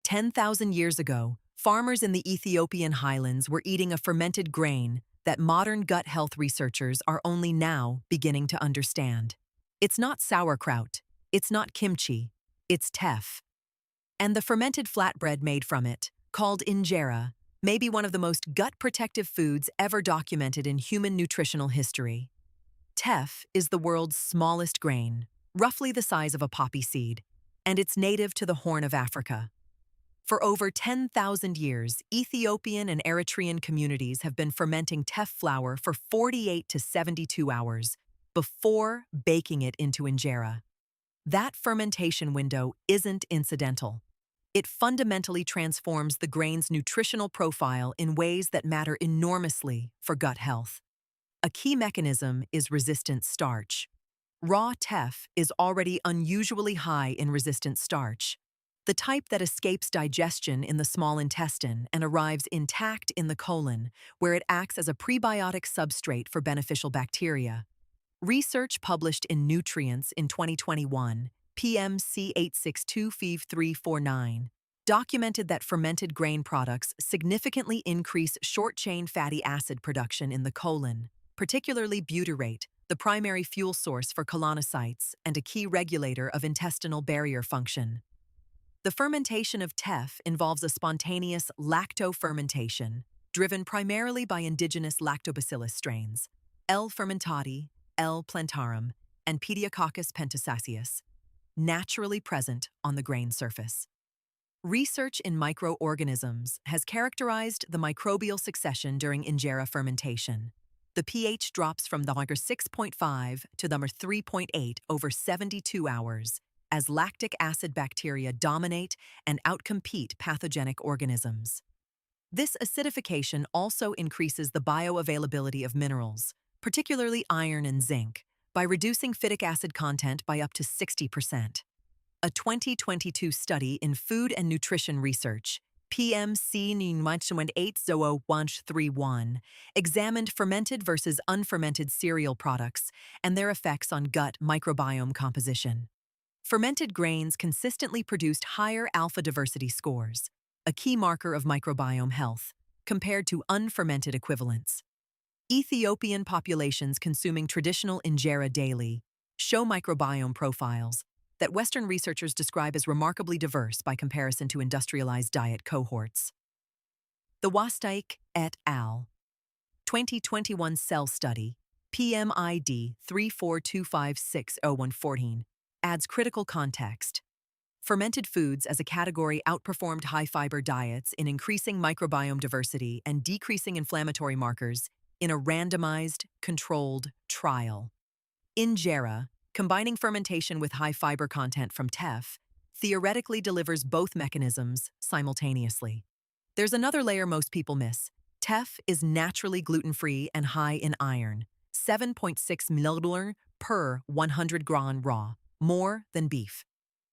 10,000 years ago, farmers in the Ethiopian highlands were eating a fermented grain that modern gut health researchers are only now beginning to understand. It's not sauerkraut, it's not kimchi, it's teff. And the fermented flatbread made from it, called injera, may be one of the most gut-protective foods ever documented in human nutritional history. Teff is the world's smallest grain, roughly the size of a poppy seed, and it's native to the Horn of Africa. For over 10,000 years, Ethiopian and Eritrean communities have been fermenting teff flour for 48 to 72 hours before baking it into injera. That fermentation window isn't incidental. It fundamentally transforms the grain's nutritional profile in ways that matter enormously for gut health. A key mechanism is resistant starch. Raw teff is already unusually high in resistant starch, the type that escapes digestion in the small intestine and arrives intact in the colon, where it acts as a prebiotic substrate for beneficial bacteria. Research published in Nutrients in 2021, PMC 862-5349, documented that fermented grain products significantly increase short-chain fatty acid production in the colon, particularly butyrate, the primary fuel source for colonocytes and a key regulator of intestinal barrier function. The fermentation of teff involves a spontaneous lacto-fermentation, driven primarily by indigenous lactobacillus strains, L. fermentati, L. plantarum, and Pediococcus pentasaceus, naturally present on the grain surface. Research in microorganisms has characterized the microbial succession during injera fermentation. The pH drops from the 6.5 to the 3.8 over 72 hours, as lactic acid bacteria dominate and outcompete pathogenic organisms. This acidification also increases the bioavailability of minerals, particularly iron and zinc, by reducing phytic acid content by up to 60%. A 2022 study in Food and Nutrition Research, PMC 80131, examined fermented versus unfermented cereal products and their effects on gut microbiome composition. Fermented grains consistently produced higher alpha diversity scores, a key marker of microbiome health, compared to unfermented equivalents. Ethiopian populations consuming traditional injera daily show microbiome profiles that Western researchers describe as remarkably diverse by comparison to industrialized diet cohorts. The Wastaik et al. 2021 Cell Study, PMID 342560114, adds critical context. Fermented foods as a category outperformed high-fiber diets in increasing microbiome diversity and decreasing inflammatory markers in a randomized, controlled trial. Injera, combining fermentation with high-fiber content from teff, theoretically delivers both mechanisms simultaneously. There's another layer most people miss. Teff is naturally gluten-free and high in iron, 7.6 millimolar per 100 gram raw, more than beef.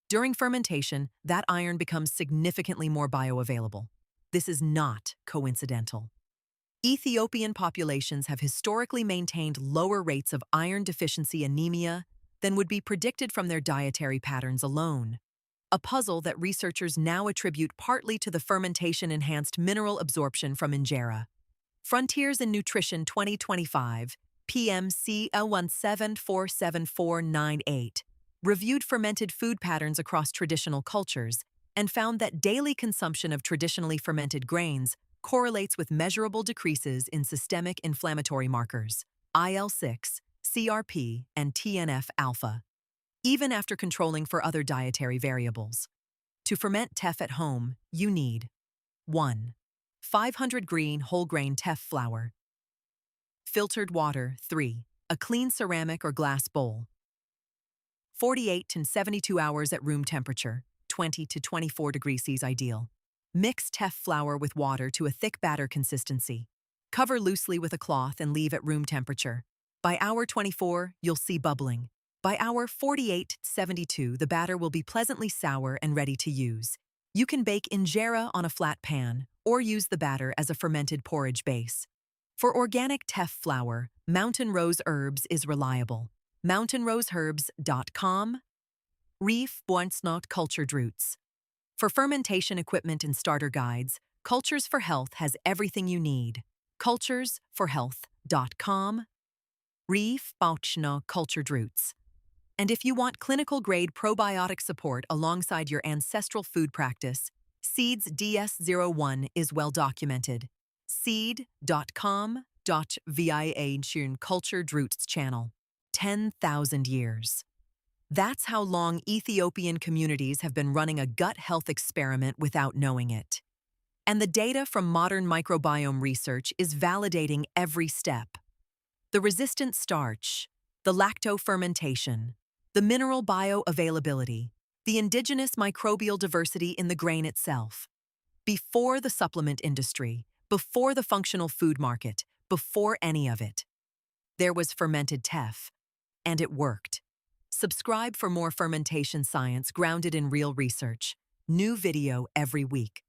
During fermentation, that iron becomes significantly more bioavailable. This is not coincidental. Ethiopian populations have historically maintained lower rates of iron deficiency anemia than would be predicted from their dietary patterns alone, a puzzle that researchers now attribute partly to the fermentation-enhanced mineral absorption from injera. Frontiers in Nutrition 2025, PMC 1747498, reviewed fermented food patterns across traditional cultures and found that daily consumption of traditionally fermented grains correlates with measurable decreases in systemic inflammatory markers, IL-6, CRP, and TNF-alpha, even after controlling for other dietary variables. To ferment teff at home, you need 1. 500 green whole grain teff flour. Filtered water, 3. A clean ceramic or glass bowl. 48 to 72 hours at room temperature, 20 to 24 degrees C ideal. Mix teff flour with water to a thick batter consistency. Cover loosely with a cloth and leave at room temperature. By hour 24, you'll see bubbling. By hour 48 to 72, the batter will be pleasantly sour and ready to use. You can bake injera on a flat pan or use the batter as a fermented porridge base. For organic teff flour, Mountain Rose Herbs is reliable. mountainroseherbs.com. Reef Buonsnot Cultured Roots. For fermentation equipment and starter guides, Cultures for Health has everything you need. culturesforhealth.com. Reef Bauchna Cultured Roots. And if you want clinical-grade probiotic support alongside your ancestral food practice, Seeds DS01 is well documented. Seed.com.via Cultured Roots Channel. 10,000 years. That's how long Ethiopian communities have been running a gut health experiment without knowing it. And the data from modern microbiome research is validating every step. The resistant starch, the lacto-fermentation, the mineral bioavailability, the indigenous microbial diversity in the grain itself. Before the supplement industry, before the functional food market, before any of it, there was fermented teff, and it worked. Subscribe for more fermentation science grounded in real research. New video every week.